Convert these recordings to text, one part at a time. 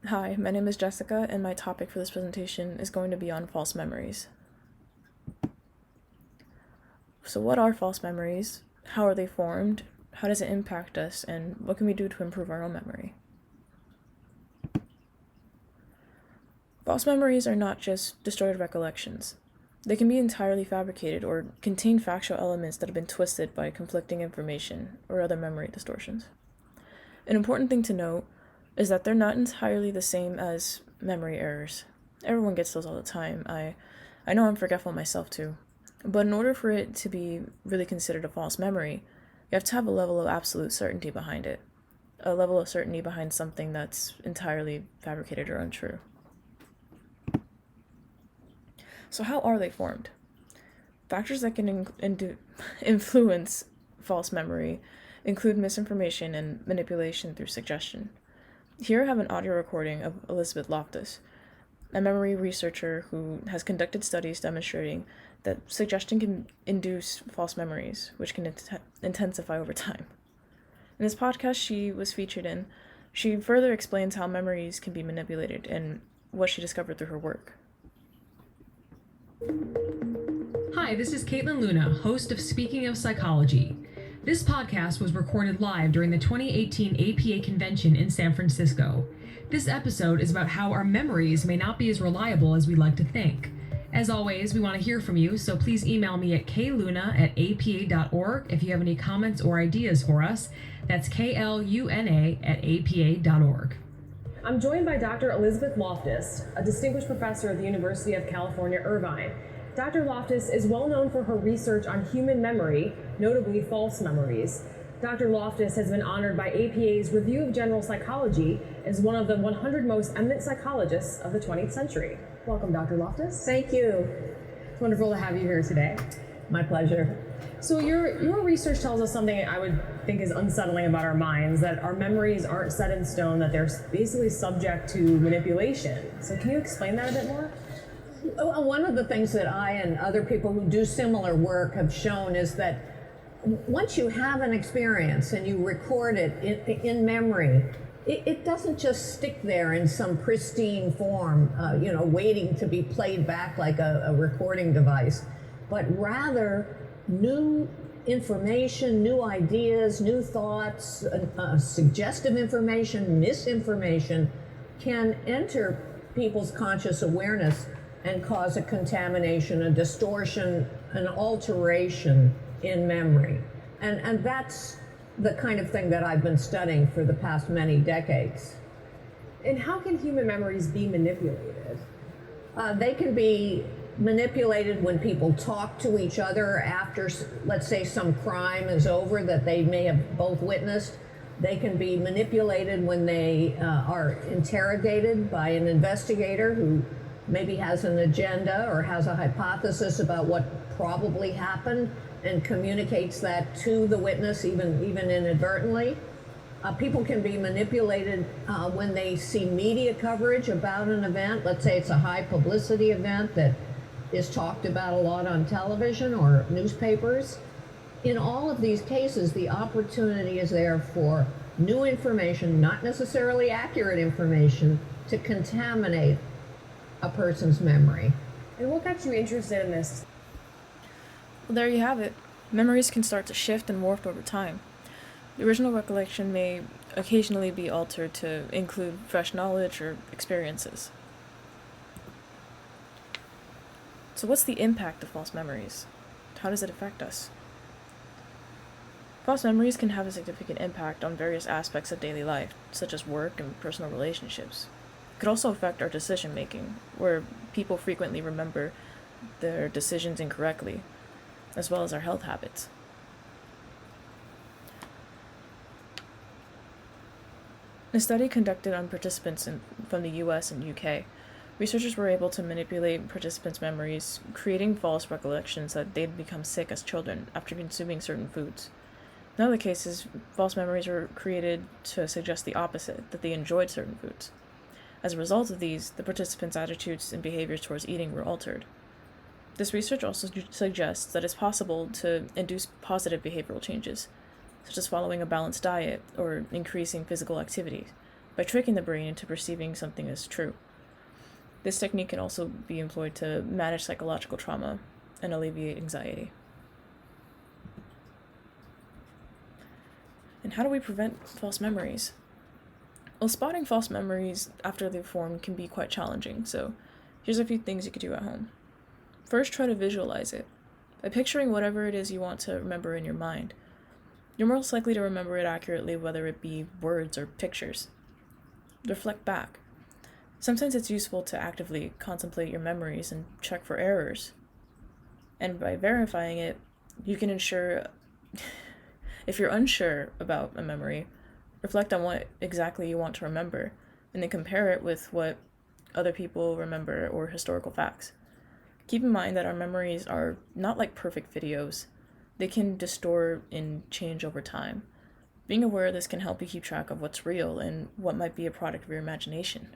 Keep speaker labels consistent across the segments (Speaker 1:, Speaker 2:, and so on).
Speaker 1: Hi, my name is Jessica, and my topic for this presentation is going to be on false memories. So what are false memories? How are they formed? How does it impact us? And what can we do to improve our own memory? False memories are not just distorted recollections. They can be entirely fabricated or contain factual elements that have been twisted by conflicting information or other memory distortions. An important thing to note is that they're not entirely the same as memory errors. Everyone gets those all the time. I know I'm forgetful myself too. But in order for it to be really considered a false memory, you have to have a level of absolute certainty behind it. A level of certainty behind something that's entirely fabricated or untrue. So how are they formed? Factors that can influence false memory include misinformation and manipulation through suggestion. Here I have an audio recording of Elizabeth Loftus, a memory researcher who has conducted studies demonstrating that suggestion can induce false memories, which can intensify over time. In this podcast she was featured in, she further explains how memories can be manipulated and what she discovered through her work.
Speaker 2: Hi, this is Caitlin Luna, host of Speaking of Psychology. This podcast was recorded live during the 2018 APA convention in San Francisco. This episode is about how our memories may not be as reliable as we'd like to think. As always, we want to hear from you, so please email me at kluna@apa.org if you have any comments or ideas for us. That's kluna@apa.org. I'm joined by Dr. Elizabeth Loftus, a distinguished professor at the University of California, Irvine. Dr. Loftus is well known for her research on human memory, notably false memories. Dr. Loftus has been honored by APA's Review of General Psychology as one of the 100 most eminent psychologists of the 20th century. Welcome, Dr. Loftus.
Speaker 3: Thank you.
Speaker 2: It's wonderful to have you here today.
Speaker 3: My pleasure.
Speaker 2: So your research tells us something I would think is unsettling about our minds, that our memories aren't set in stone, that they're basically subject to manipulation. So can you explain that a bit more?
Speaker 3: Well, one of the things that I and other people who do similar work have shown is that once you have an experience and you record it in memory, it doesn't just stick there in some pristine form, waiting to be played back like a recording device, but rather new information, new ideas, new thoughts, suggestive information, misinformation can enter people's conscious awareness and cause a contamination, a distortion, an alteration in memory. And that's the kind of thing that I've been studying for the past many decades.
Speaker 2: And how can human memories be manipulated?
Speaker 3: They can be manipulated when people talk to each other after, let's say, some crime is over that they may have both witnessed. They can be manipulated when they are interrogated by an investigator who maybe has an agenda or has a hypothesis about what probably happened and communicates that to the witness, even inadvertently. People can be manipulated when they see media coverage about an event. Let's say it's a high publicity event that is talked about a lot on television or newspapers. In all of these cases, the opportunity is there for new information, not necessarily accurate information, to contaminate a person's memory.
Speaker 2: And what got you interested in this?
Speaker 1: Well, there you have it. Memories can start to shift and morph over time. The original recollection may occasionally be altered to include fresh knowledge or experiences. So what's the impact of false memories? How does it affect us? False memories can have a significant impact on various aspects of daily life, such as work and personal relationships. It could also affect our decision making, where people frequently remember their decisions incorrectly, as well as our health habits. In a study conducted on participants from the US and UK, researchers were able to manipulate participants' memories, creating false recollections that they'd become sick as children after consuming certain foods. In other cases, false memories were created to suggest the opposite, that they enjoyed certain foods. As a result of these, the participants' attitudes and behaviors towards eating were altered. This research also suggests that it's possible to induce positive behavioral changes, such as following a balanced diet or increasing physical activity, by tricking the brain into perceiving something as true. This technique can also be employed to manage psychological trauma and alleviate anxiety. And how do we prevent false memories? Well, spotting false memories after they've formed can be quite challenging, so here's a few things you could do at home. First, try to visualize it. By picturing whatever it is you want to remember in your mind, you're most likely to remember it accurately, whether it be words or pictures. Reflect back. Sometimes it's useful to actively contemplate your memories and check for errors. And by verifying it, you can ensure, if you're unsure about a memory, reflect on what exactly you want to remember, and then compare it with what other people remember or historical facts. Keep in mind that our memories are not like perfect videos. They can distort and change over time. Being aware of this can help you keep track of what's real and what might be a product of your imagination.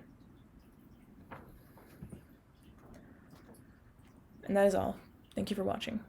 Speaker 1: And that is all. Thank you for watching.